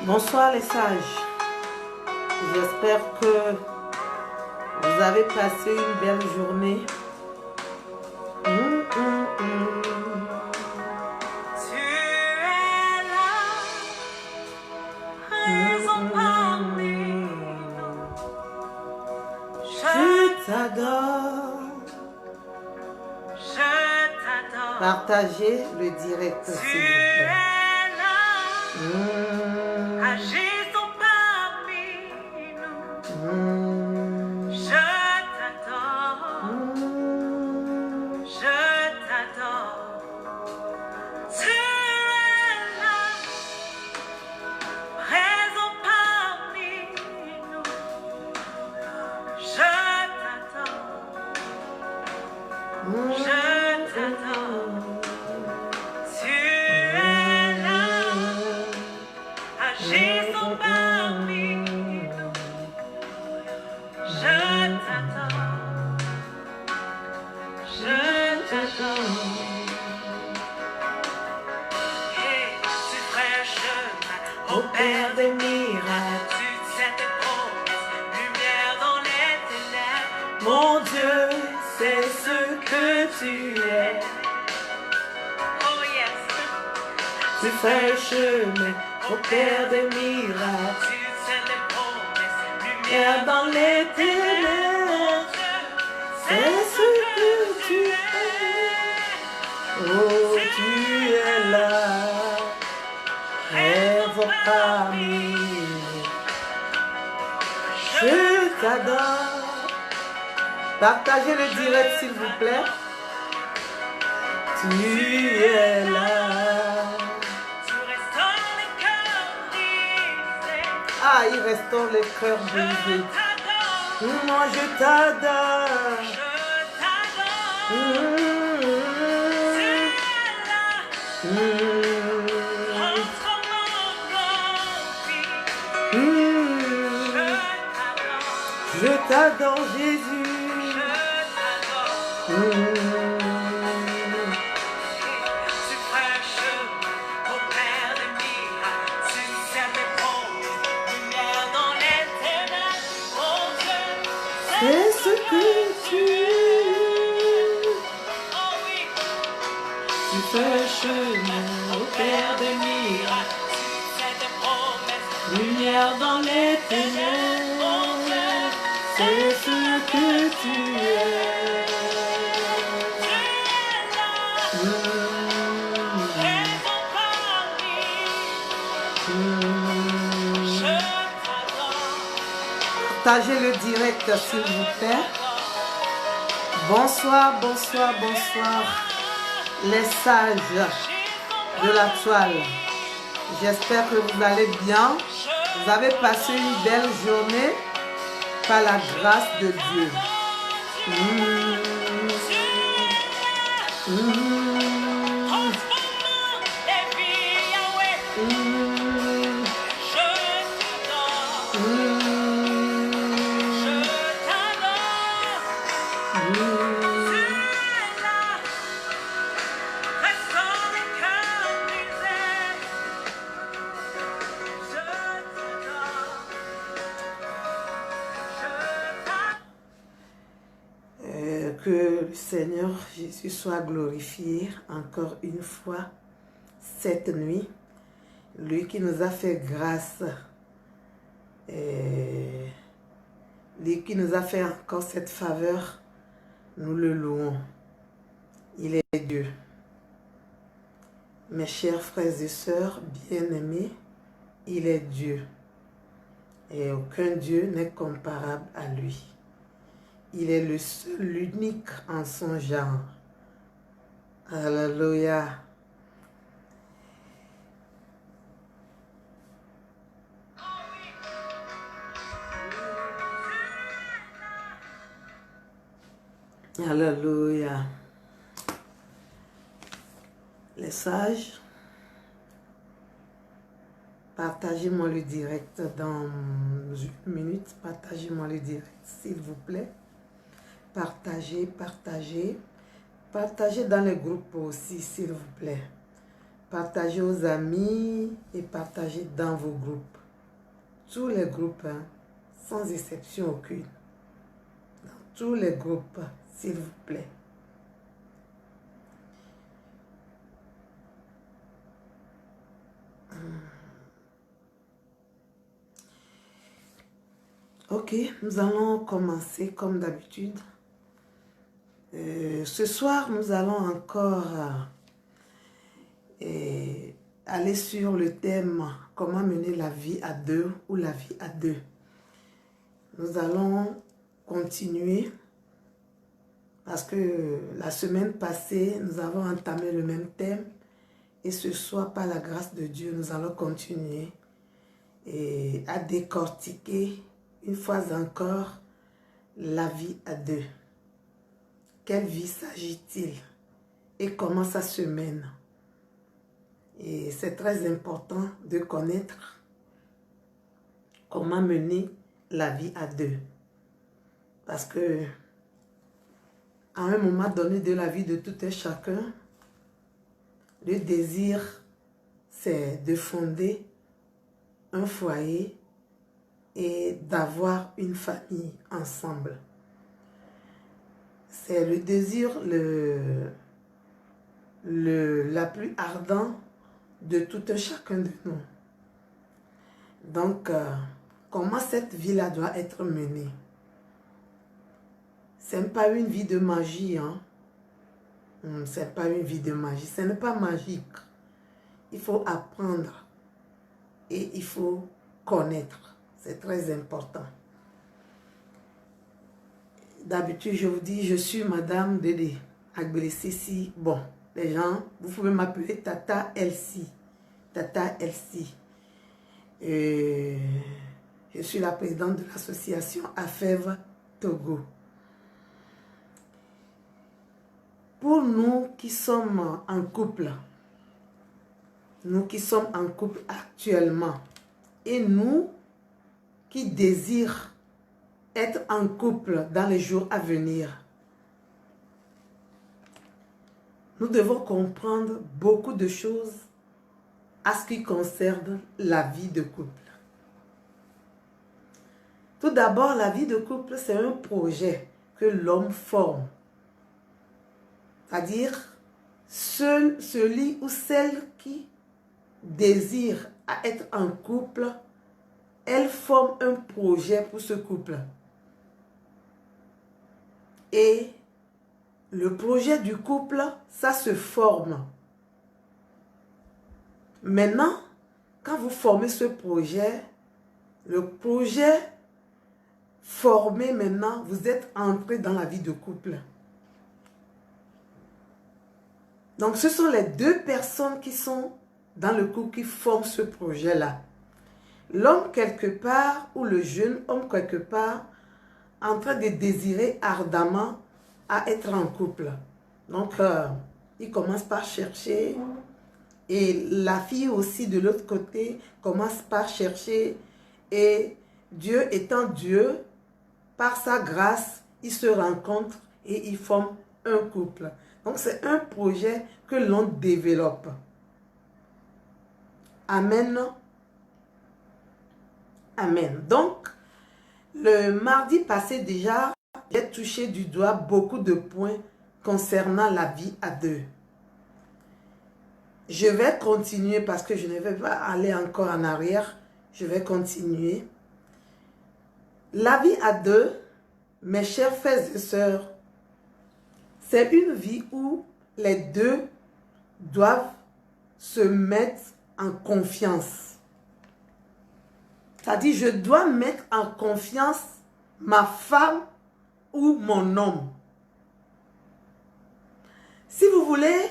Bonsoir les sages, j'espère que vous avez passé une belle journée. Tu es là, raison parmi nous. Je t'adore. Je t'adore. Partagez le direct s'il vous Tu plaît. es là, agissons parmi nous. Je t'adore. Je t'adore. Tu es là, raison parmi nous. Je t'adore. Je t'adore. Tu es là, agissons parmi nous. Je t'adore. Je t'adore. Et tu ferais chemin au Père des miracles. Tu sais tes promesses, lumière dans les ténèbres. Mon Dieu, c'est ce que tu es. Oh yes. Tu fais chemin au Père des miracles. Tu sais tes promesses, Lumière lumière dans les ténèbres, c'est ce que tu es. Oh, tu es là, rêve parmi nous. Je t'adore. Partagez le direct s'il vous plaît. Tu es là. Tu restaures les cœurs brisés. Ah, il restaure les cœurs Je brisés. t'adore. Moi je t'adore. Je t'adore. Tu es là, transformant nos vies. Je t'adore. Je t'adore Jésus. Je t'adore. Tu ferais chemin au Père des miracles. Tu sais tes promesses, lumière dans les ténèbres. Oh Dieu, C'est ce que tu es. oh oui. Tu fais chemin au Père des miracles. Tu sais tes promesses, Lumière dans les ténèbres. oh Dieu, C'est ce que tu es. tu es là, raison parmi nous. Je t'adore. Partagez le direct s'il vous plaît. Bonsoir, bonsoir, bonsoir. Les sages de la toile. J'espère que vous allez bien. Vous avez passé une belle journée par la grâce de Dieu. Transformant les vies, Yahweh. Je t'adore. Je t'adore. Tu es là, restaure les cœurs brisés. Je t'adore. Je t'adore. Que le Seigneur Jésus soit glorifié encore une fois cette nuit. Lui qui nous a fait grâce. Lui qui nous a fait encore cette faveur. Nous le louons. Il est Dieu. Mes chers frères et sœurs bien-aimés, il est Dieu. Et aucun Dieu n'est comparable à lui. Il est le seul, l'unique en son genre. Alléluia. Alléluia. Les sages, partagez-moi le direct dans une minute. Partagez-moi le direct, s'il vous plaît. Partagez, partagez. Partagez dans les groupes aussi, s'il vous plaît. Partagez aux amis et partagez dans vos groupes. Tous les groupes, hein, sans exception aucune. Dans tous les groupes, s'il vous plaît. Ok, nous allons commencer comme d'habitude. Ce soir, nous allons encore aller sur le thème « Comment mener la vie à deux » ou « La vie à deux ». Nous allons continuer parce que la semaine passée, nous avons entamé le même thème et ce soir, par la grâce de Dieu, nous allons continuer à décortiquer une fois encore la vie à deux. Quelle vie s'agit-il et comment ça se mène? Et c'est très important de connaître comment mener la vie à deux. Parce que à un moment donné de la vie de tout un chacun, le désir, c'est de fonder un foyer et d'avoir une famille ensemble. C'est le désir la plus ardente de tout un chacun de nous. Donc, comment cette vie-là doit être menée? Ce n'est pas une vie de magie, hein? Ce n'est pas une vie de magie, ce n'est pas magique. Il faut apprendre et il faut connaître. C'est très important. D'habitude, je vous dis, je suis Madame Dédé Agbelé-Sissi. Bon, les gens, vous pouvez m'appeler Tata Elsie. Tata Elsie. Je suis la présidente de l'association AFEV Togo. Pour nous qui sommes en couple, actuellement, et nous qui désirent être en couple dans les jours à venir, nous devons comprendre beaucoup de choses à ce qui concerne la vie de couple. Tout d'abord, la vie de couple, c'est un projet que l'homme forme. C'est-à-dire, celui ou celle qui désire à être en couple, elle forme un projet pour ce couple. Et le projet du couple, ça se forme. Maintenant, quand vous formez ce projet, le projet formé maintenant, vous êtes entré dans la vie de couple. Donc, ce sont les deux personnes qui sont dans le couple qui forment ce projet-là. L'homme quelque part ou le jeune homme quelque part en train de désirer ardemment à être en couple. Donc, il commence par chercher et la fille aussi de l'autre côté commence par chercher et Dieu étant Dieu, par sa grâce, ils se rencontrent et ils forment un couple. Donc, c'est un projet que l'on développe. Amen. Amen. Donc, le mardi passé déjà, j'ai touché du doigt beaucoup de points concernant la vie à deux. Je vais continuer parce que je ne vais pas aller encore en arrière. Je vais continuer. La vie à deux, mes chers frères et sœurs, c'est une vie où les deux doivent se mettre en confiance. C'est-à-dire, je dois mettre en confiance ma femme ou mon homme. Si vous voulez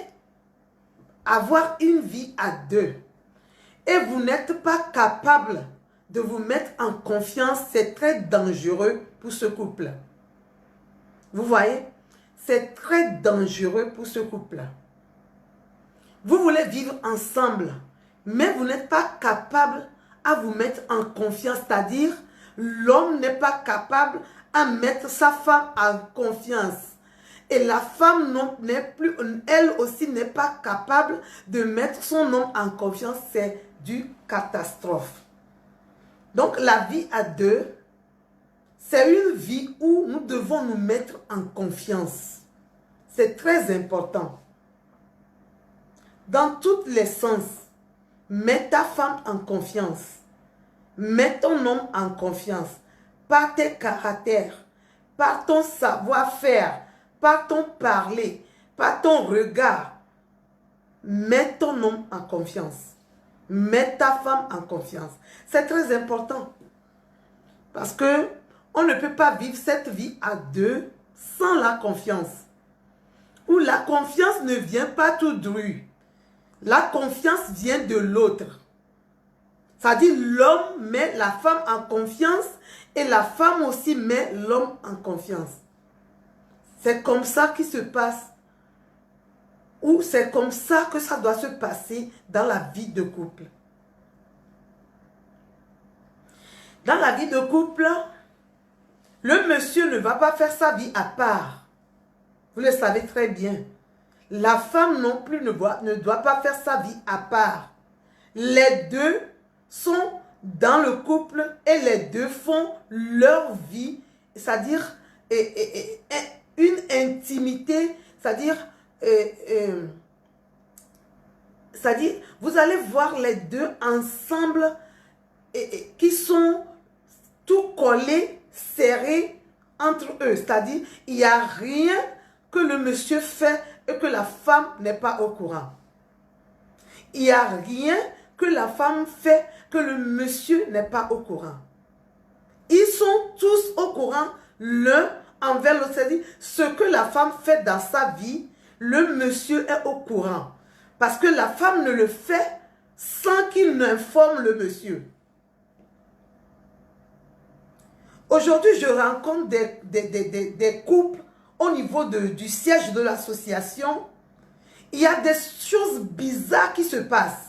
avoir une vie à deux et vous n'êtes pas capable de vous mettre en confiance, c'est très dangereux pour ce couple. Vous voyez? C'est très dangereux pour ce couple. Vous voulez vivre ensemble, mais vous n'êtes pas capable à vous mettre en confiance, c'est-à-dire l'homme n'est pas capable à mettre sa femme en confiance. Et la femme n'est plus, elle aussi n'est pas capable de mettre son homme en confiance. C'est du catastrophe. Donc la vie à deux, c'est une vie où nous devons nous mettre en confiance. C'est très important. Dans tous les sens, mets ta femme en confiance. Mets ton homme en confiance. Par tes caractères, par ton savoir-faire, par ton parler, par ton regard. Mets ton homme en confiance. Mets ta femme en confiance. C'est très important. Parce que on ne peut pas vivre cette vie à deux sans la confiance. Où la confiance ne vient pas tout dru. La confiance vient de l'autre. C'est-à-dire l'homme met la femme en confiance et la femme aussi met l'homme en confiance. C'est comme ça qu'il se passe. Ou c'est comme ça que ça doit se passer dans la vie de couple. Dans la vie de couple, le monsieur ne va pas faire sa vie à part. Vous le savez très bien. La femme non plus ne doit pas faire sa vie à part. Les deux sont dans le couple et les deux font leur vie, c'est-à-dire une intimité, c'est-à-dire vous allez voir les deux ensemble qui sont tout collés, serrés entre eux, c'est-à-dire il n'y a rien que le monsieur fait et que la femme n'est pas au courant. Il n'y a rien que la femme fait que le monsieur n'est pas au courant. Ils sont tous au courant l'un envers l'autre. C'est-à-dire ce que la femme fait dans sa vie, le monsieur est au courant. Parce que la femme ne le fait sans qu'il n'informe le monsieur. Aujourd'hui, je rencontre des couples au niveau du siège de l'association. Il y a des choses bizarres qui se passent.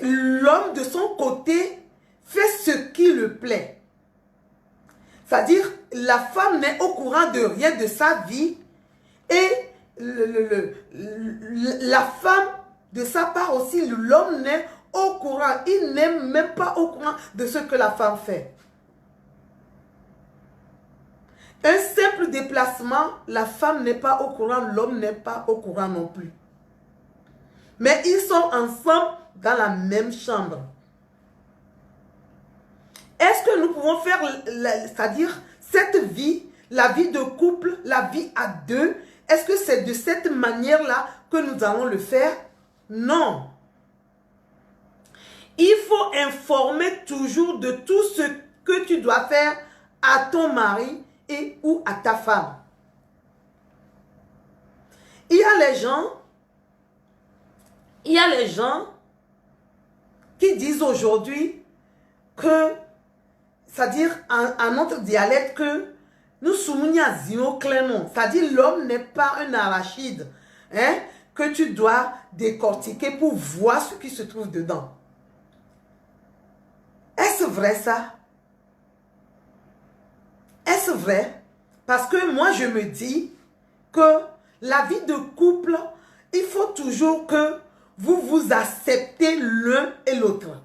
L'homme de son côté fait ce qui le plaît. C'est-à-dire, la femme n'est au courant de rien de sa vie et la femme, de sa part aussi, l'homme n'est au courant. Il n'est même pas au courant de ce que la femme fait. Un simple déplacement, la femme n'est pas au courant, l'homme n'est pas au courant non plus. Mais ils sont ensemble dans la même chambre. Est-ce que nous pouvons faire, c'est-à-dire cette vie, la vie de couple, la vie à deux, est-ce que c'est de cette manière-là que nous allons le faire? Non. Il faut informer toujours de tout ce que tu dois faire à ton mari et ou à ta femme. Il y a les gens qui disent aujourd'hui que, c'est-à-dire en notre dialecte, que nous sommes clairement, c'est-à-dire l'homme n'est pas un arachide, hein, que tu dois décortiquer pour voir ce qui se trouve dedans. Est-ce vrai ça? Est-ce vrai? Parce que moi je me dis que la vie de couple, il faut toujours que vous vous acceptez l'un et l'autre.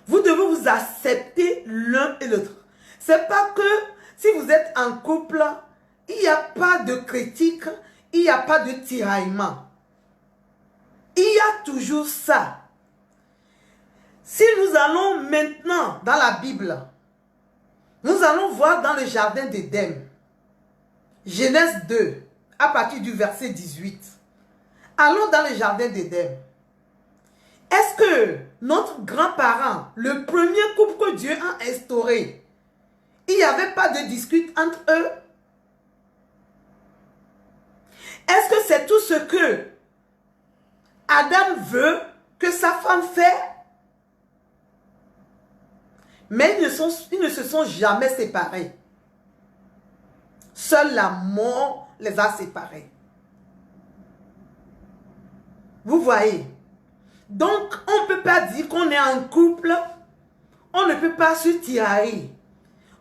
Vous devez vous accepter l'un et l'autre. C'est pas que si vous êtes en couple, il n'y a pas de critique, il n'y a pas de tiraillement. Il y a toujours ça. Si nous allons maintenant dans la Bible, nous allons voir dans le jardin d'Éden, Genèse 2, à partir du verset 18. Allons dans le jardin d'Éden. Est-ce que notre grand-parent, le premier couple que Dieu a instauré, il n'y avait pas de dispute entre eux? Est-ce que c'est tout ce que Adam veut que sa femme fait? Mais ils ne se sont jamais séparés. Seule la mort les a séparés. Vous voyez? Donc, on ne peut pas dire qu'on est en couple. On ne peut pas se tirailler.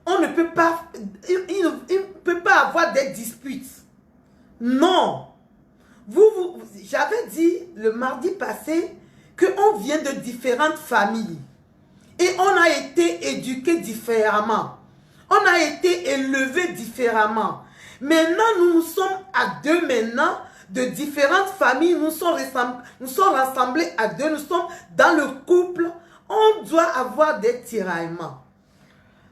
On ne peut pas... Il ne peut pas avoir des disputes. Non. J'avais dit le mardi passé qu'on vient de différentes familles. Et on a été éduqués différemment. On a été élevés différemment. Maintenant, nous sommes à deux maintenant, de différentes familles. Nous sommes rassemblés à deux. Nous sommes dans le couple. On doit avoir des tiraillements.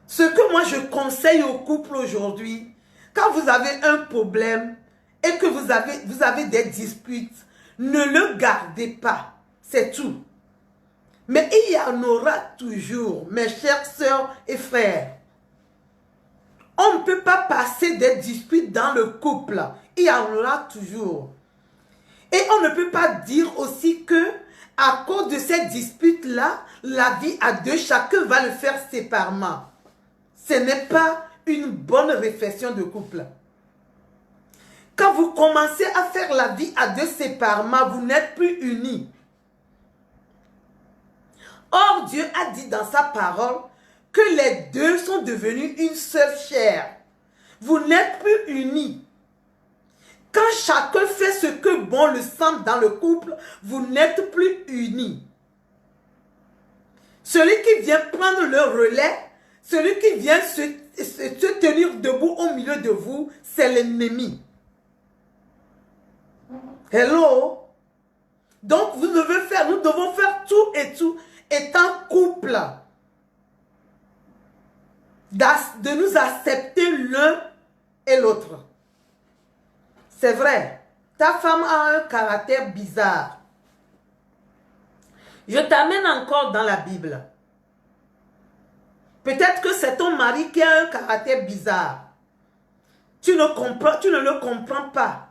Ce que moi je conseille au couple aujourd'hui, quand vous avez un problème et que vous avez des disputes, ne le gardez pas. C'est tout. Mais il y en aura toujours, mes chères sœurs et frères. On ne peut pas passer des disputes dans le couple. Il y en aura toujours. Et on ne peut pas dire aussi que, à cause de ces disputes-là, la vie à deux, chacun va le faire séparément. Ce n'est pas une bonne réflexion de couple. Quand vous commencez à faire la vie à deux séparément, vous n'êtes plus unis. Or, Dieu a dit dans sa parole que les deux sont devenus une seule chair. Vous n'êtes plus unis. Quand chacun fait ce que bon le semble dans le couple, vous n'êtes plus unis. Celui qui vient prendre le relais, celui qui vient se tenir debout au milieu de vous, c'est l'ennemi. Hello? Donc, nous devons faire tout et tout, étant couple, de nous accepter l'un et l'autre. C'est vrai, ta femme a un caractère bizarre. Je t'amène encore dans la Bible. Peut-être que c'est ton mari qui a un caractère bizarre. Tu ne le comprends pas.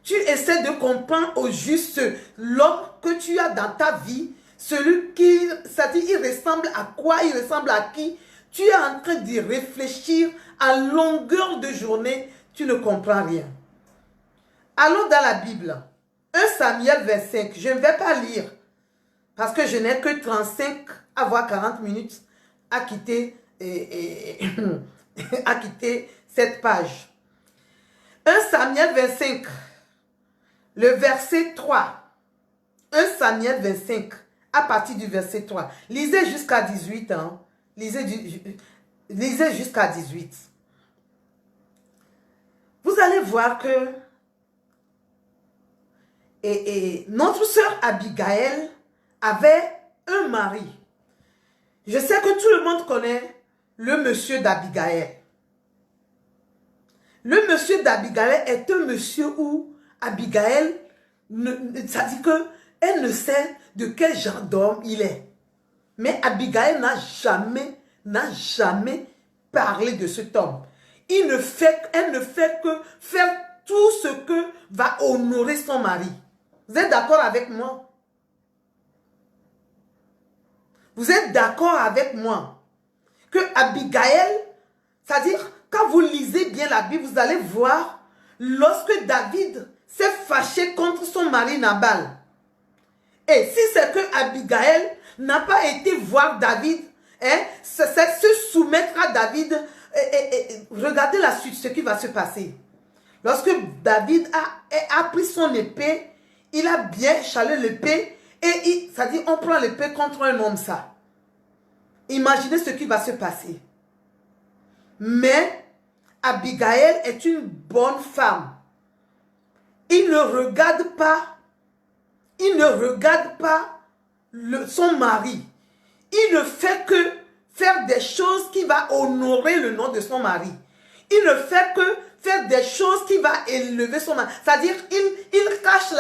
Tu essaies de comprendre au juste l'homme que tu as dans ta vie, celui qui, c'est-à-dire, il ressemble à quoi, il ressemble à qui. Tu es en train d'y réfléchir à longueur de journée, tu ne comprends rien. Allons dans la Bible. 1 Samuel 25, je ne vais pas lire, parce que je n'ai que 35 à voire 40 minutes à quitter, à quitter cette page. 1 Samuel 25, le verset 3. 1 Samuel 25, à partir du verset 3. Lisez jusqu'à 18. Hein. Lisez jusqu'à 18. Vous allez voir que notre sœur Abigail avait un mari. Je sais que tout le monde connaît le monsieur d'Abigail. Le monsieur d'Abigail est un monsieur où Abigail, ça dit qu'elle ne sait de quel genre d'homme il est. Mais Abigail n'a jamais parlé de cet homme. Elle ne fait que faire tout ce que va honorer son mari. Vous êtes d'accord avec moi? Vous êtes d'accord avec moi que Abigail, c'est-à-dire, quand vous lisez bien la Bible, vous allez voir, lorsque David s'est fâché contre son mari Nabal, et si c'est que Abigail n'a pas été voir David, c'est se soumettre à David, regardez la suite, ce qui va se passer. Lorsque David a pris son épée, il a bien chalé l'épée, et ça dit, on prend l'épée contre un homme, ça. Imaginez ce qui va se passer. Mais Abigail est une bonne femme. Il ne regarde pas son mari. Il ne fait que faire des choses qui vont honorer le nom de son mari. Il ne fait que faire des choses qui vont élever son mari. C'est-à-dire, il cache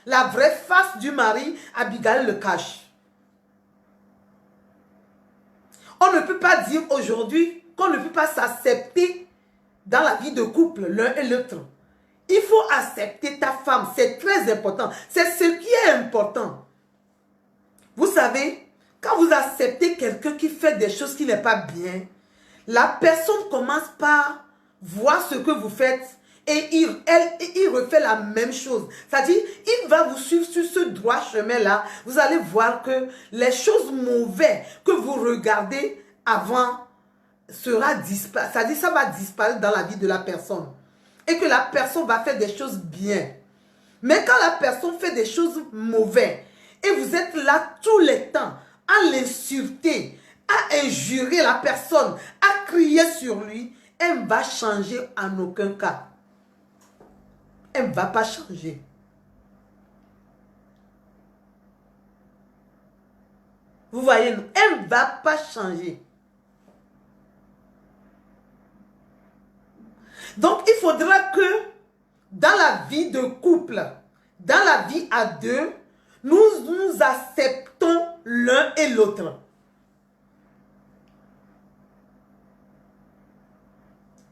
la vraie face du mari. Abigail le cache. On ne peut pas dire aujourd'hui qu'on ne peut pas s'accepter dans la vie de couple, l'un et l'autre. Il faut accepter ta femme, c'est très important. C'est ce qui est important. Vous savez, quand vous acceptez quelqu'un qui fait des choses qui n'est pas bien, la personne commence par voir ce que vous faites et il refait la même chose. C'est-à-dire, il va vous suivre sur ce droit chemin-là. Vous allez voir que les choses mauvaises que vous regardez avant sera disparaître. C'est-à-dire, ça va disparaître dans la vie de la personne. Et que la personne va faire des choses bien. Mais quand la personne fait des choses mauvaises, et vous êtes là tous les temps, à l'insulter, à injurer la personne, à crier sur lui, elle va changer en aucun cas. Elle ne va pas changer. Vous voyez, elle ne va pas changer. Donc, il faudra que dans la vie de couple, dans la vie à deux, nous nous acceptons l'un et l'autre.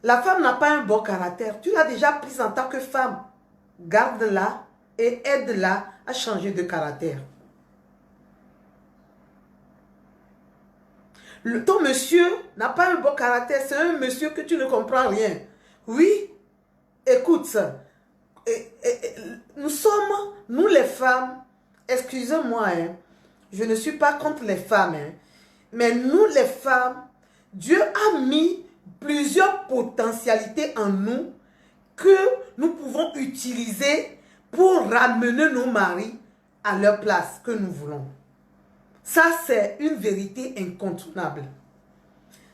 La femme n'a pas un bon caractère. Tu l'as déjà prise en tant que femme. Garde-la et aide-la à changer de caractère. Ton monsieur n'a pas un bon caractère. C'est un monsieur que tu ne comprends rien. Oui, écoute ça. Nous les femmes, excusez-moi, hein, je ne suis pas contre les femmes, hein, mais nous les femmes, Dieu a mis plusieurs potentialités en nous que nous pouvons utiliser pour ramener nos maris à leur place que nous voulons. Ça, c'est une vérité incontournable.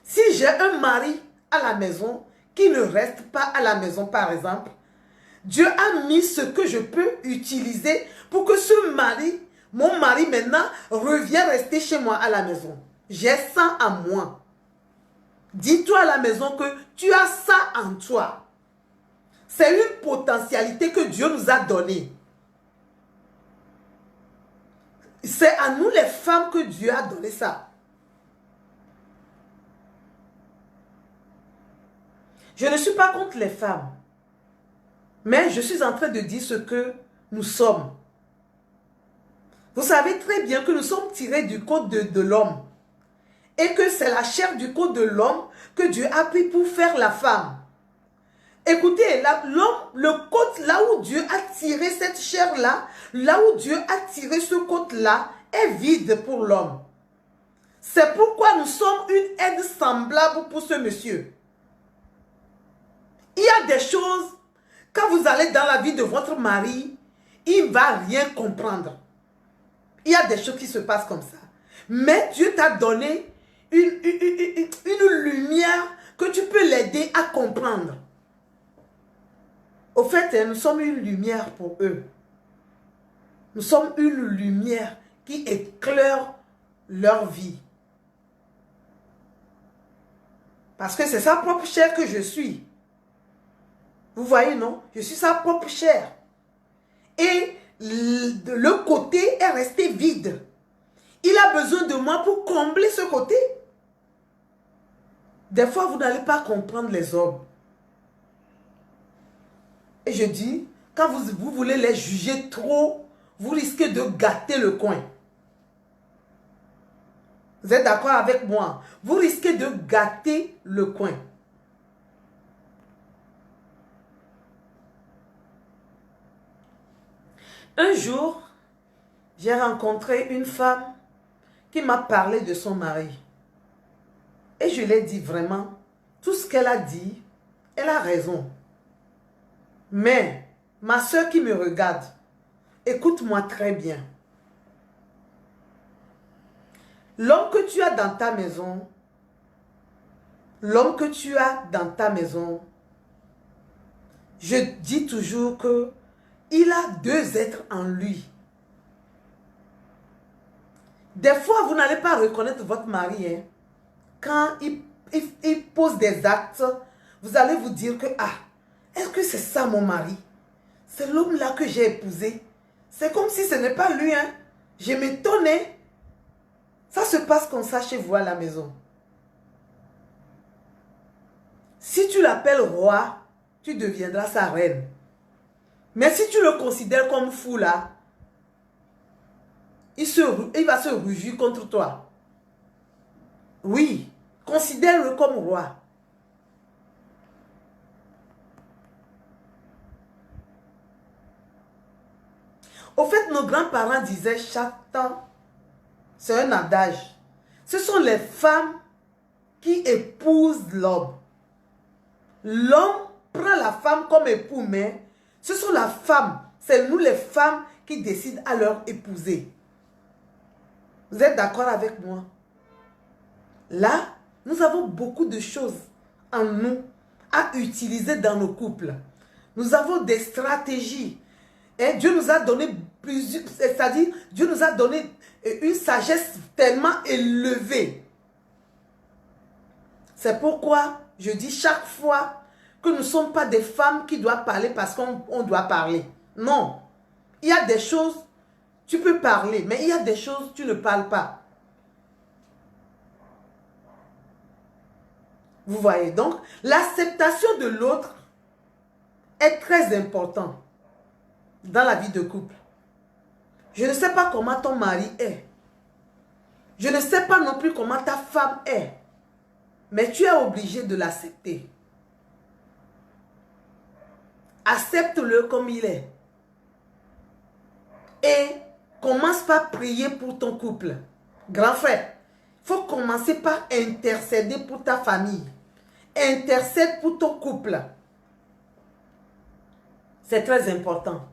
Si j'ai un mari à la maison qui ne reste pas à la maison, par exemple, Dieu a mis ce que je peux utiliser pour que ce mari, mon mari maintenant, revienne rester chez moi à la maison. J'ai ça en moi. Dis-toi à la maison que tu as ça en toi. C'est une potentialité que Dieu nous a donnée. C'est à nous les femmes que Dieu a donné ça. Je ne suis pas contre les femmes. Mais je suis en train de dire ce que nous sommes. Vous savez très bien que nous sommes tirés du code de l'homme. Et que c'est la chair du code de l'homme que Dieu a pris pour faire la femme. Écoutez, l'homme, le code, là où Dieu a tiré cette chair-là, là où Dieu a tiré ce code-là, est vide pour l'homme. C'est pourquoi nous sommes une aide semblable pour ce monsieur. Il y a des choses, quand vous allez dans la vie de votre mari, il ne va rien comprendre. Il y a des choses qui se passent comme ça. Mais Dieu t'a donné une lumière que tu peux l'aider à comprendre. Au fait, nous sommes une lumière pour eux. Nous sommes une lumière qui éclaire leur vie. Parce que c'est sa propre chair que je suis. Vous voyez, non? Je suis sa propre chair. Et le côté est resté vide. Il a besoin de moi pour combler ce côté. Des fois, vous n'allez pas comprendre les hommes. Et je dis, quand vous voulez les juger trop, vous risquez de gâter le coin. Vous êtes d'accord avec moi? Vous risquez de gâter le coin. Un jour, j'ai rencontré une femme qui m'a parlé de son mari. Et je l'ai dit vraiment, tout ce qu'elle a dit, elle a raison. Mais, ma soeur qui me regarde, écoute-moi très bien. L'homme que tu as dans ta maison, je dis toujours que il a deux êtres en lui. Des fois, vous n'allez pas reconnaître votre mari. Hein. Quand il pose des actes, vous allez vous dire que, ah, est-ce que c'est ça mon mari? C'est l'homme-là que j'ai épousé. C'est comme si ce n'est pas lui. Hein. Je m'étonnais. Ça se passe comme ça chez vous à la maison. Si tu l'appelles roi, tu deviendras sa reine. Mais si tu le considères comme fou là, il va se rugir contre toi. Oui, considère-le comme roi. Au fait, nos grands-parents disaient chaque temps, c'est un adage. Ce sont les femmes qui épousent l'homme. L'homme prend la femme comme époux, mais ce sont la femme. C'est nous les femmes qui décident à leur épouser. Vous êtes d'accord avec moi? Là, nous avons beaucoup de choses en nous à utiliser dans nos couples. Nous avons des stratégies. Et Dieu nous a donné plusieurs, c'est-à-dire Dieu nous a donné une sagesse tellement élevée. C'est pourquoi je dis chaque fois que nous ne sommes pas des femmes qui doivent parler parce qu'on doit parler. Non. Il y a des choses, tu peux parler, mais il y a des choses, tu ne parles pas. Vous voyez, donc, l'acceptation de l'autre est très importante dans la vie de couple. Je ne sais pas comment ton mari est. Je ne sais pas non plus comment ta femme est. Mais tu es obligé de l'accepter. Accepte-le comme il est. Et commence par prier pour ton couple. Grand frère, il faut commencer par intercéder pour ta famille. Intercède pour ton couple. C'est très important.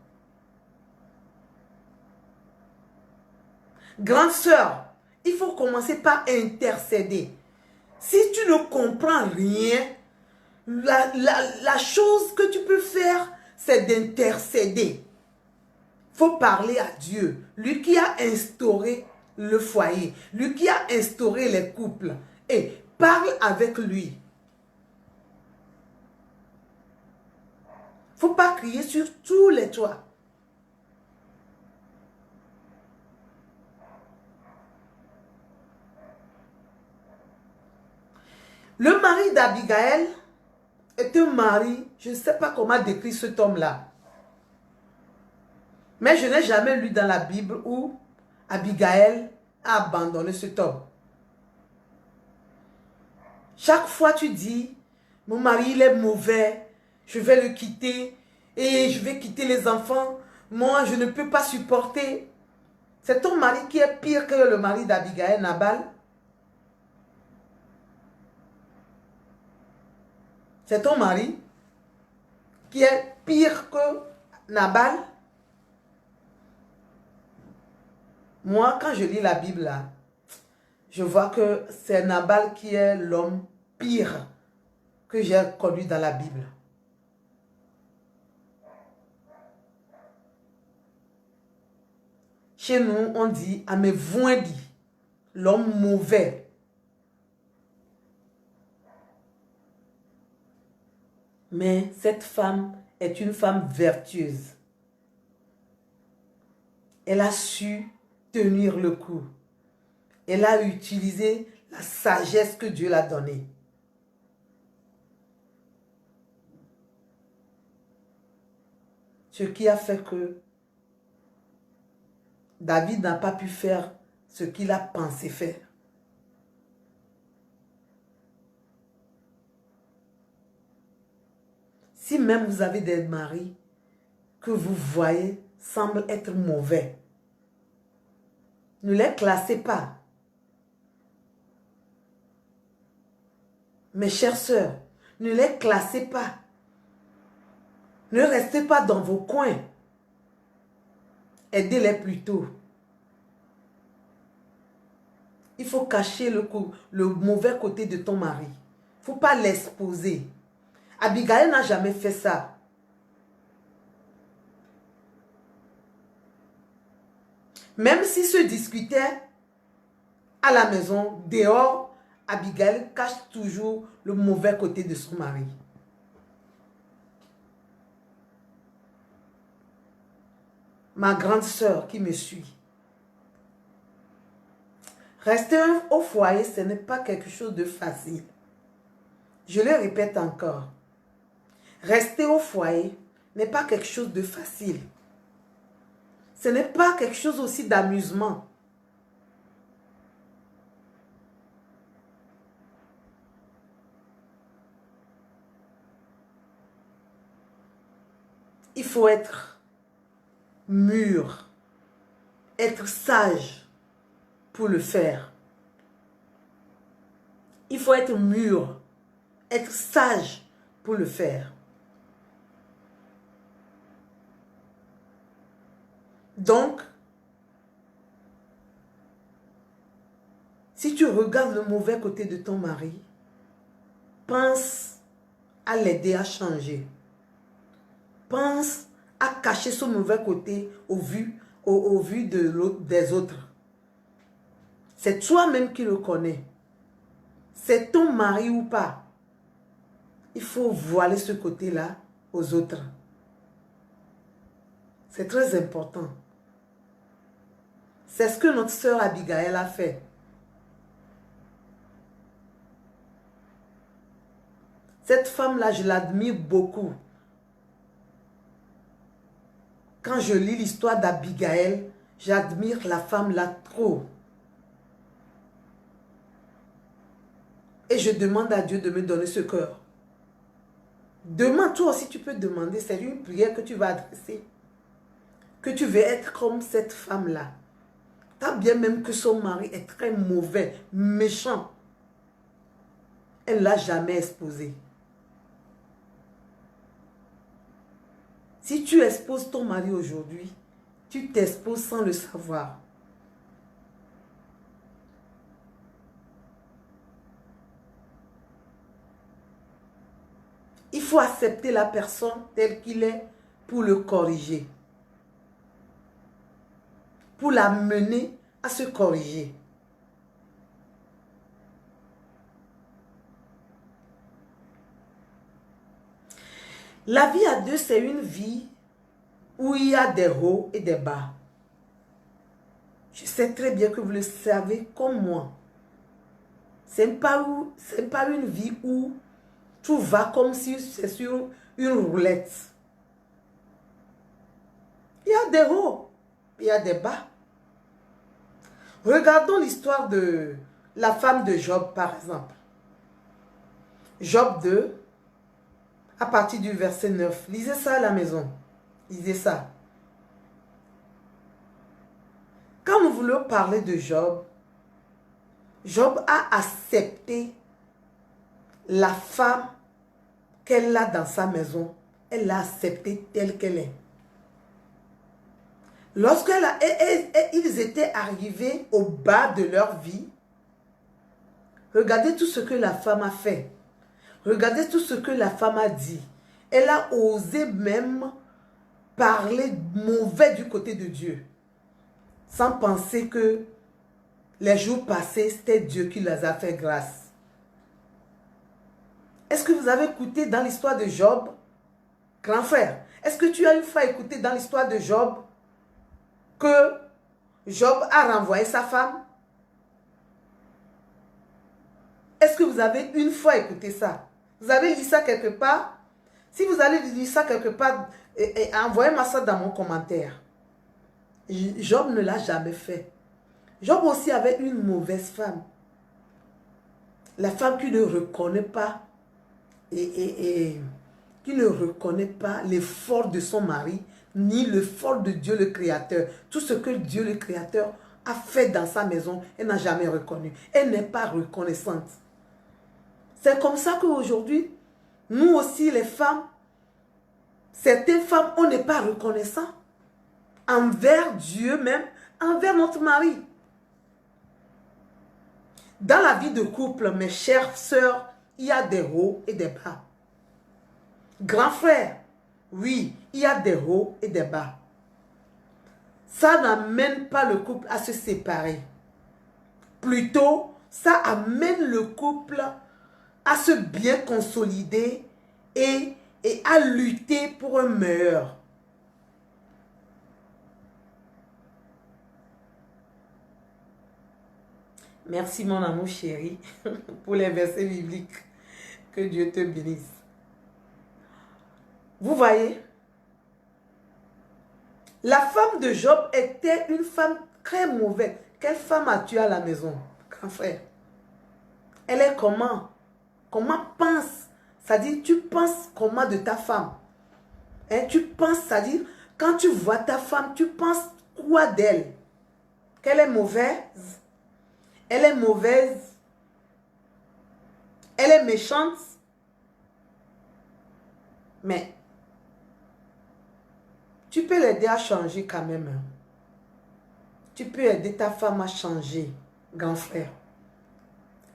Grande sœur, il faut commencer par intercéder. Si tu ne comprends rien, la chose que tu peux faire, c'est d'intercéder. Il faut parler à Dieu, lui qui a instauré le foyer, lui qui a instauré les couples. Et parle avec lui. Il ne faut pas crier sur tous les toits. Le mari d'Abigail est un mari, je ne sais pas comment décrire cet homme-là. Mais je n'ai jamais lu dans la Bible où Abigail a abandonné cet homme. Chaque fois tu dis, mon mari il est mauvais, je vais le quitter et je vais quitter les enfants. Moi, je ne peux pas supporter. C'est ton mari qui est pire que le mari d'Abigail, Nabal. C'est ton mari qui est pire que Nabal. Moi, quand je lis la Bible, là, je vois que c'est Nabal qui est l'homme pire que j'ai connu dans la Bible. Chez nous, on dit « Amevoindi », l'homme mauvais. Mais cette femme est une femme vertueuse. Elle a su tenir le coup. Elle a utilisé la sagesse que Dieu l'a donnée. Ce qui a fait que David n'a pas pu faire ce qu'il a pensé faire. Si même vous avez des maris que vous voyez semblent être mauvais, ne les classez pas. Mes chères sœurs, ne les classez pas. Ne restez pas dans vos coins. Aidez-les plutôt. Il faut cacher le mauvais côté de ton mari. Il ne faut pas l'exposer. Abigail n'a jamais fait ça. Même s'ils se discutaient à la maison, dehors, Abigail cache toujours le mauvais côté de son mari. Ma grande sœur qui me suit. Rester au foyer, ce n'est pas quelque chose de facile. Je le répète encore. Rester au foyer n'est pas quelque chose de facile. Ce n'est pas quelque chose aussi d'amusement. Il faut être mûr. être sage pour le faire. Il faut être mûr, être sage pour le faire. Donc, si tu regardes le mauvais côté de ton mari, pense à l'aider à changer. Pense à cacher son mauvais côté au vu des autres. C'est toi-même qui le connais. C'est ton mari ou pas. Il faut voiler ce côté-là aux autres. C'est très important. C'est ce que notre sœur Abigail a fait. Cette femme-là, je l'admire beaucoup. Quand je lis l'histoire d'Abigail, j'admire la femme-là trop. Et je demande à Dieu de me donner ce cœur. Demande, toi aussi tu peux demander, c'est une prière que tu vas adresser. Que tu veux être comme cette femme-là. Tant bien même que son mari est très mauvais, méchant. Elle ne l'a jamais exposé. Si tu exposes ton mari aujourd'hui, tu t'exposes sans le savoir. Il faut accepter la personne telle qu'il est pour le corriger. Pour la mener à se corriger. La vie à deux, c'est une vie où il y a des hauts et des bas. Je sais très bien que vous le savez comme moi. Ce n'est pas une vie où tout va comme si c'est sur une roulette. Il y a des hauts, il y a des bas. Regardons l'histoire de la femme de Job, par exemple. Job 2, à partir du verset 9. Lisez ça à la maison. Lisez ça. Quand nous voulons parler de Job, Job a accepté la femme qu'elle a dans sa maison. Elle l'a acceptée telle qu'elle est. Lorsqu'ils étaient arrivés au bas de leur vie, regardez tout ce que la femme a fait. Regardez tout ce que la femme a dit. Elle a osé même parler mauvais du côté de Dieu. Sans penser que les jours passés, c'était Dieu qui les a fait grâce. Est-ce que vous avez écouté dans l'histoire de Job, grand frère? Est-ce que tu as une fois écouté dans l'histoire de Job que Job a renvoyé sa femme? Est-ce que vous avez une fois écouté ça? Vous avez lu ça quelque part? Si vous allez lire ça quelque part, envoyez-moi ça dans mon commentaire. Job ne l'a jamais fait. Job aussi avait une mauvaise femme. La femme qui ne reconnaît pas qui ne reconnaît pas l'effort de son mari, ni l'effort de Dieu le Créateur. Tout ce que Dieu le Créateur a fait dans sa maison, elle n'a jamais reconnu. Elle n'est pas reconnaissante. C'est comme ça qu'aujourd'hui, nous aussi les femmes, certaines femmes, on n'est pas reconnaissant envers Dieu même, envers notre mari. Dans la vie de couple, mes chères sœurs, il y a des hauts et des bas. Grand frère, oui, il y a des hauts et des bas. Ça n'amène pas le couple à se séparer. Plutôt, ça amène le couple à se bien consolider et à lutter pour un meilleur. Merci mon amour chéri pour les versets bibliques. Que Dieu te bénisse. Vous voyez, la femme de Job était une femme très mauvaise. Quelle femme as-tu à la maison, grand frère? Elle est comment? Comment pense? C'est-à-dire, tu penses comment de ta femme? Hein? Tu penses, c'est-à-dire, quand tu vois ta femme, tu penses quoi d'elle? qu'elle est mauvaise, elle est mauvaise, elle est méchante, mais tu peux l'aider à changer quand même. Hein. Tu peux aider ta femme à changer, grand frère.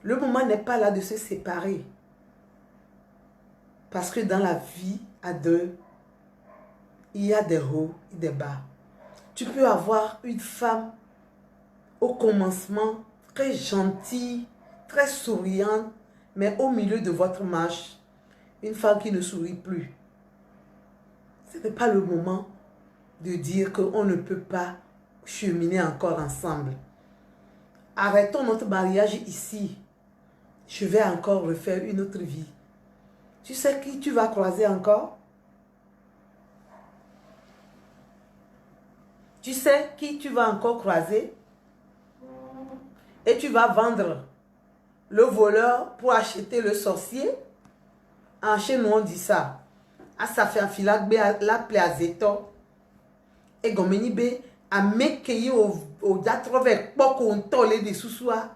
Le moment n'est pas là de se séparer. Parce que dans la vie à deux, il y a des hauts et des bas. Tu peux avoir une femme au commencement très gentille, très souriante, mais au milieu de votre marche, une femme qui ne sourit plus. Ce n'est pas le moment de dire qu'on ne peut pas cheminer encore ensemble. Arrêtons notre mariage ici. Je vais encore refaire une autre vie. Tu sais qui tu vas croiser encore? Tu sais qui tu vas encore croiser? Et tu vas vendre le voleur pour acheter le sorcier? En chez nous, on dit ça. A ça fait un filag, la plazeto. Et gomeni be, a mekeye au datrove, poko on tole de soussoua.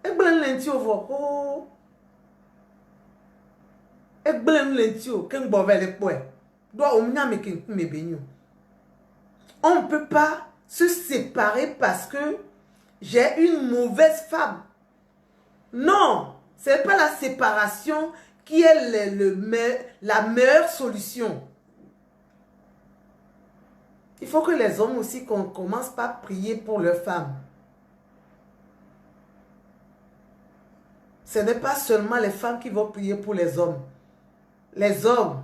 Et blen lenti ovo. Oh. Et blen lenti o, ken bove le poe. Doa omnya meken kume benyo. On ne peut pas se séparer parce que j'ai une mauvaise femme. Non, ce n'est pas la séparation qui est la meilleure solution. Il faut que les hommes aussi qu'on commence par prier pour leurs femmes. Ce n'est pas seulement les femmes qui vont prier pour les hommes. Les hommes,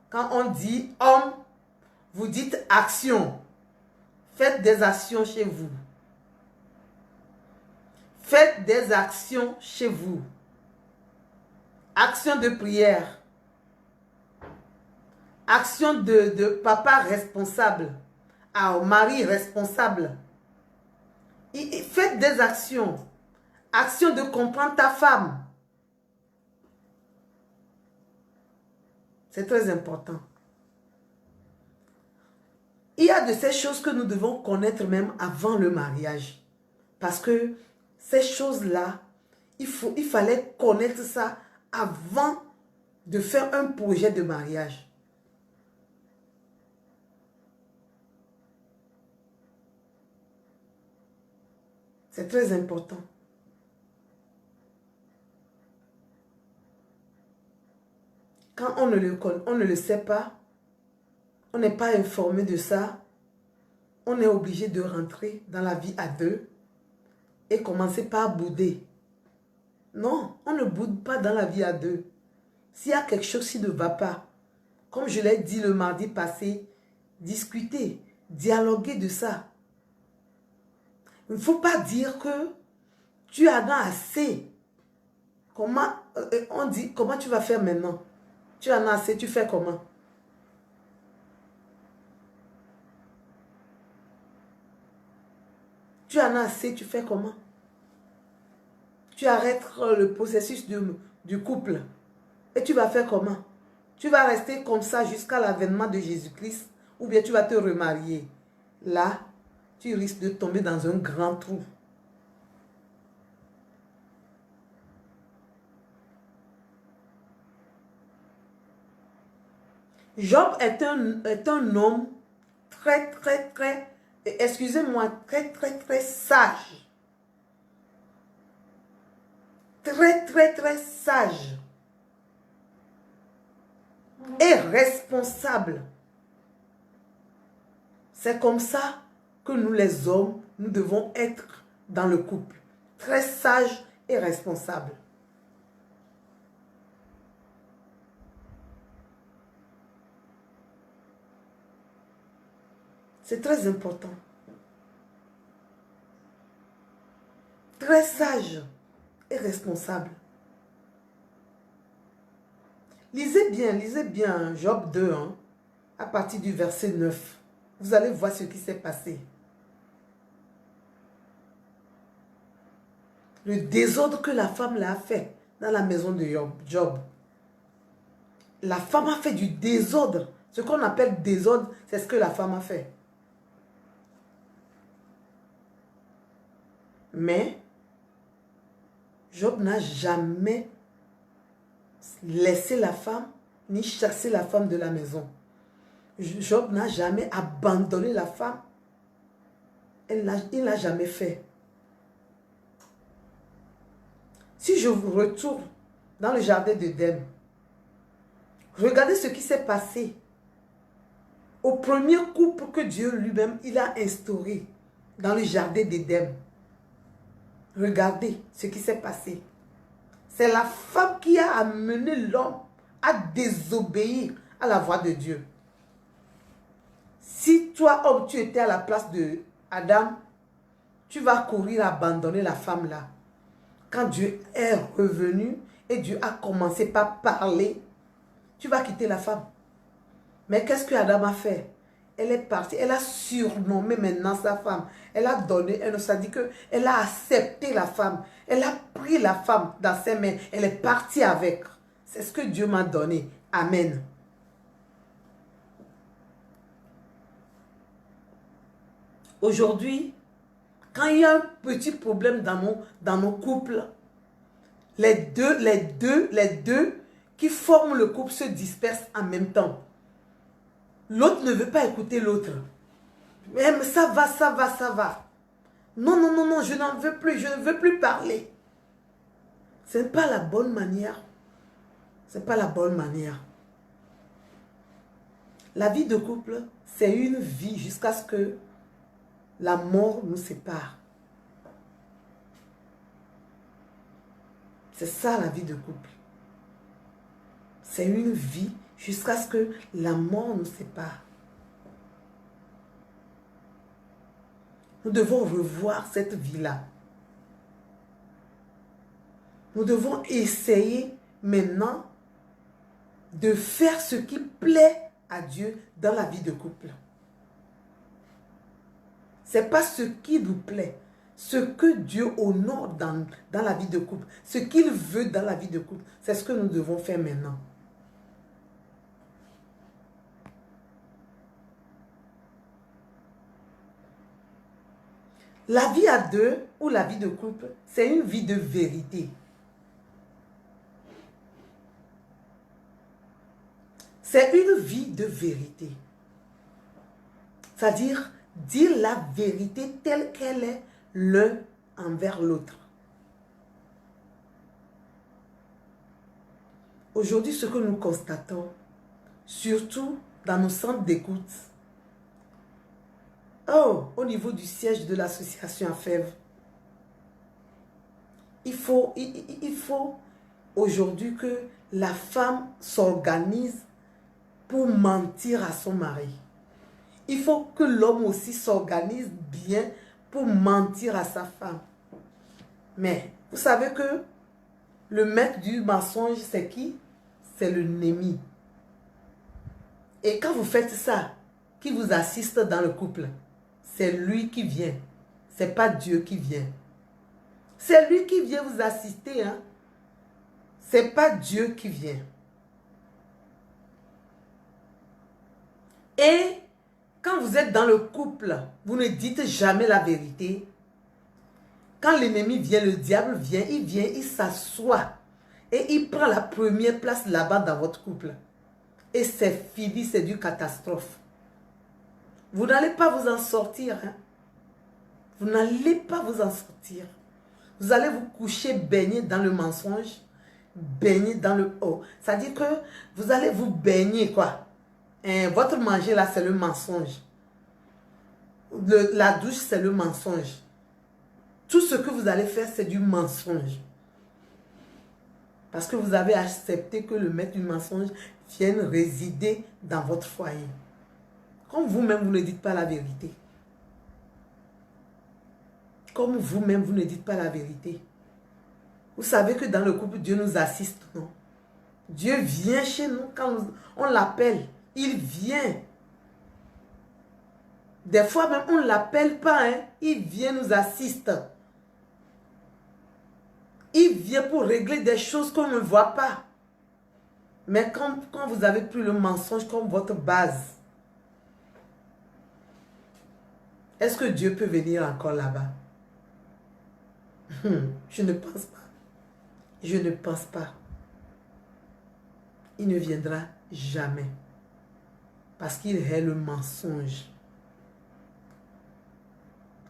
quand on dit homme, vous dites action. Faites des actions chez vous. Faites des actions chez vous. Action de prière. Action de papa responsable. Mari responsable. Faites des actions. Action de comprendre ta femme. C'est très important. Il y a de ces choses que nous devons connaître même avant le mariage. Parce que ces choses-là, il fallait connaître ça avant de faire un projet de mariage. C'est très important. Quand on ne le sait pas, on n'est pas informé de ça, on est obligé de rentrer dans la vie à deux et commencer par bouder. Non, on ne boude pas dans la vie à deux. S'il y a quelque chose qui ne va pas, comme je l'ai dit le mardi passé, discuter, dialoguer de ça. Il ne faut pas dire que tu en as assez. Comment, on dit, comment tu vas faire maintenant? Tu en as assez, tu fais comment? Tu en as assez, tu fais comment? Tu arrêtes le processus du couple. Et tu vas faire comment? Tu vas rester comme ça jusqu'à l'avènement de Jésus-Christ ou bien tu vas te remarier. Là, tu risques de tomber dans un grand trou. Job est un homme très, excusez-moi, très sage. Très sage. Et responsable. C'est comme ça que nous les hommes, nous devons être dans le couple. Très sage et responsable. C'est très important. Très sage et responsable. Lisez bien Job 2, hein, à partir du verset 9. Vous allez voir ce qui s'est passé. Le désordre que la femme l'a fait dans la maison de Job. La femme a fait du désordre. Ce qu'on appelle désordre, c'est ce que la femme a fait. Mais Job n'a jamais laissé la femme ni chassé la femme de la maison. Job n'a jamais abandonné la femme. Il ne l'a jamais fait. Si je vous retourne dans le jardin d'Éden, regardez ce qui s'est passé au premier couple que Dieu lui-même il a instauré dans le jardin d'Éden. Regardez ce qui s'est passé. C'est la femme qui a amené l'homme à désobéir à la voix de Dieu. Si toi, homme, tu étais à la place de Adam, tu vas courir abandonner la femme là. Quand Dieu est revenu et Dieu a commencé par parler, tu vas quitter la femme. Mais qu'est-ce que Adam a fait? Elle est partie, elle a surnommé maintenant sa femme. Elle a donné un nom, ça dit qu'elle a accepté la femme. Elle a pris la femme dans ses mains. Elle est partie avec. C'est ce que Dieu m'a donné. Amen. Aujourd'hui, quand il y a un petit problème dans nos couples, les deux qui forment le couple se dispersent en même temps. L'autre ne veut pas écouter l'autre. Mais ça va, ça va, ça va. Non, non, non, non, je n'en veux plus, je ne veux plus parler. Ce n'est pas la bonne manière. Ce n'est pas la bonne manière. La vie de couple, c'est une vie jusqu'à ce que la mort nous sépare. C'est ça la vie de couple. C'est une vie jusqu'à ce que la mort nous sépare. Nous devons revoir cette vie-là. Nous devons essayer maintenant de faire ce qui plaît à Dieu dans la vie de couple. Ce n'est pas ce qui nous plaît, ce que Dieu honore dans la vie de couple, ce qu'il veut dans la vie de couple, c'est ce que nous devons faire maintenant. La vie à deux ou la vie de couple, c'est une vie de vérité. C'est une vie de vérité. C'est-à-dire dire la vérité telle qu'elle est l'un envers l'autre. Aujourd'hui, ce que nous constatons, surtout dans nos centres d'écoute, au niveau du siège de l'association à Fèvre, il faut aujourd'hui que la femme s'organise pour mentir à son mari. Il faut que l'homme aussi s'organise bien pour mentir à sa femme. Mais vous savez que le maître du mensonge, c'est qui? C'est l'ennemi. Et quand vous faites ça, qui vous assiste dans le couple, c'est lui qui vient. Ce n'est pas Dieu qui vient. C'est lui qui vient vous assister. Hein? Ce n'est pas Dieu qui vient. Et quand vous êtes dans le couple, vous ne dites jamais la vérité. Quand l'ennemi vient, le diable vient, il s'assoit. Et il prend la première place là-bas dans votre couple. Et c'est fini, c'est du catastrophe. Vous n'allez pas vous en sortir. Hein? Vous n'allez pas vous en sortir. Vous allez vous coucher baigné dans le mensonge, baigné dans le haut. C'est-à-dire que vous allez vous baigner, quoi. Et votre manger là, c'est le mensonge. La douche, c'est le mensonge. Tout ce que vous allez faire, c'est du mensonge. Parce que vous avez accepté que le maître du mensonge vienne résider dans votre foyer. Comme vous-même, vous ne dites pas la vérité. Comme vous-même, vous ne dites pas la vérité. Vous savez que dans le couple, Dieu nous assiste, non? Dieu vient chez nous quand on l'appelle. Il vient. Des fois même, on ne l'appelle pas. Hein? Il vient nous assister. Il vient pour régler des choses qu'on ne voit pas. Mais quand vous avez pris le mensonge comme votre base, est-ce que Dieu peut venir encore là-bas? Je ne pense pas. Je ne pense pas. Il ne viendra jamais. Parce qu'il est le mensonge.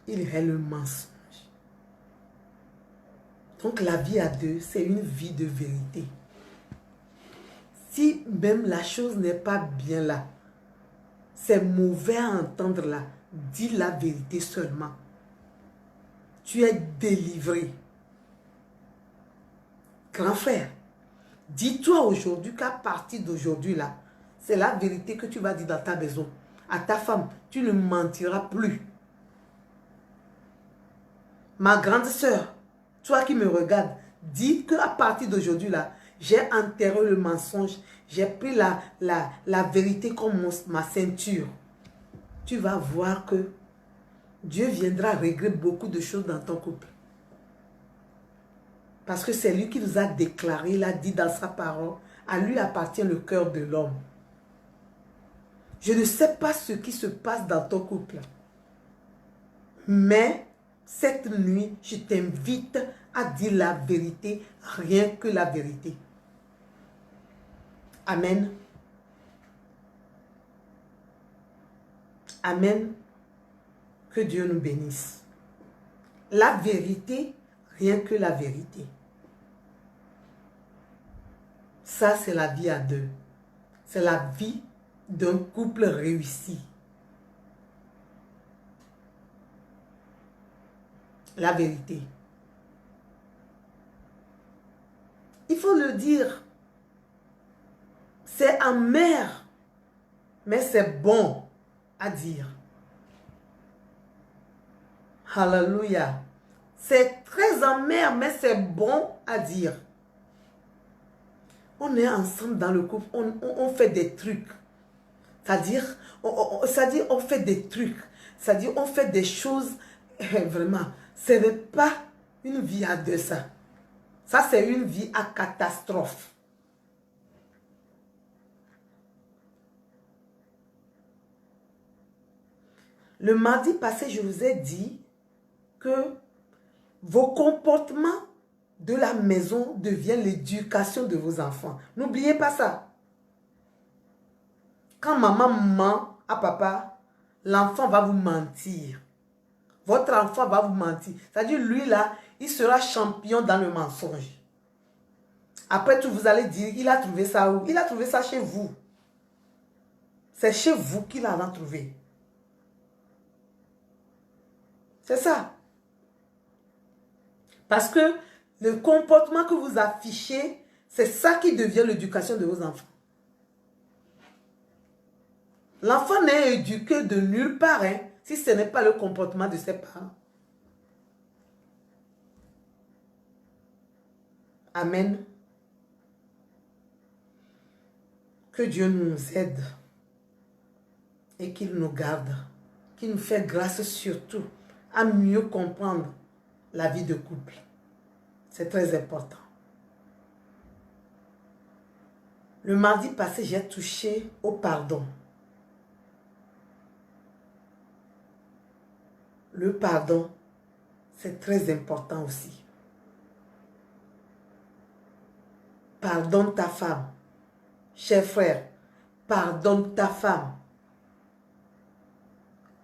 Il est le mensonge. Donc la vie à deux, c'est une vie de vérité. Si même la chose n'est pas bien là, c'est mauvais à entendre là, dis la vérité seulement. Tu es délivré. Grand frère, dis-toi aujourd'hui qu'à partir d'aujourd'hui là, c'est la vérité que tu vas dire dans ta maison. À ta femme, tu ne mentiras plus. Ma grande sœur, toi qui me regardes, dis qu'à partir d'aujourd'hui là, j'ai enterré le mensonge, j'ai pris la vérité comme ma ceinture. Tu vas voir que Dieu viendra régler beaucoup de choses dans ton couple. Parce que c'est lui qui nous a déclaré, il a dit dans sa parole, à lui appartient le cœur de l'homme. Je ne sais pas ce qui se passe dans ton couple. Mais cette nuit, je t'invite à dire la vérité, rien que la vérité. Amen. Amen. Que Dieu nous bénisse. La vérité, rien que la vérité. Ça, c'est la vie à deux. C'est la vie d'un couple réussi. La vérité. Il faut le dire. C'est amer, mais c'est bon à dire. Alléluia. C'est très amer, mais c'est bon à dire. On est ensemble dans le couple, on fait des trucs. C'est-à-dire, on fait des trucs. C'est-à-dire, on fait des choses, vraiment, ce n'est pas une vie à deux, ça. Ça, c'est une vie à catastrophe. Le mardi passé, je vous ai dit que vos comportements de la maison deviennent l'éducation de vos enfants. N'oubliez pas ça. Quand maman ment à papa, l'enfant va vous mentir. Votre enfant va vous mentir. C'est-à-dire, lui là, il sera champion dans le mensonge. Après tout, vous allez dire, il a trouvé ça où? Il a trouvé ça chez vous. C'est chez vous qu'il l'a trouvé. C'est ça. Parce que le comportement que vous affichez, c'est ça qui devient l'éducation de vos enfants. L'enfant n'est éduqué de nulle part, hein, si ce n'est pas le comportement de ses parents. Amen. Que Dieu nous aide et qu'il nous garde, qu'il nous fait grâce surtout à mieux comprendre la vie de couple. C'est très important. Le mardi passé, j'ai touché au pardon. Le pardon, c'est très important aussi. Pardonne ta femme. Cher frère, pardonne ta femme.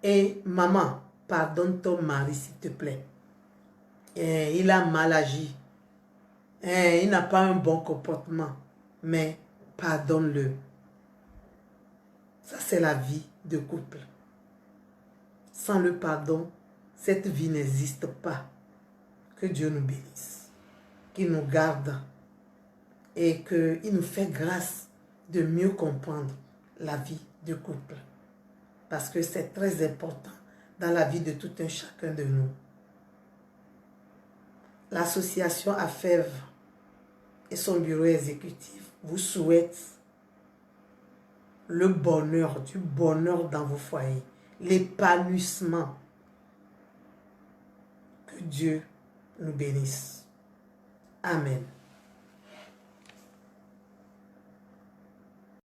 Et maman, pardonne ton mari, s'il te plaît. Il a mal agi. Il n'a pas un bon comportement. Mais pardonne-le. Ça, c'est la vie de couple. Sans le pardon, cette vie n'existe pas. Que Dieu nous bénisse. Qu'il nous garde. Et qu'il nous fait grâce de mieux comprendre la vie de couple. Parce que c'est très important dans la vie de tout un chacun de nous. L'association AFEV et son bureau exécutif vous souhaitent le bonheur, du bonheur dans vos foyers, l'épanouissement. Que Dieu nous bénisse. Amen.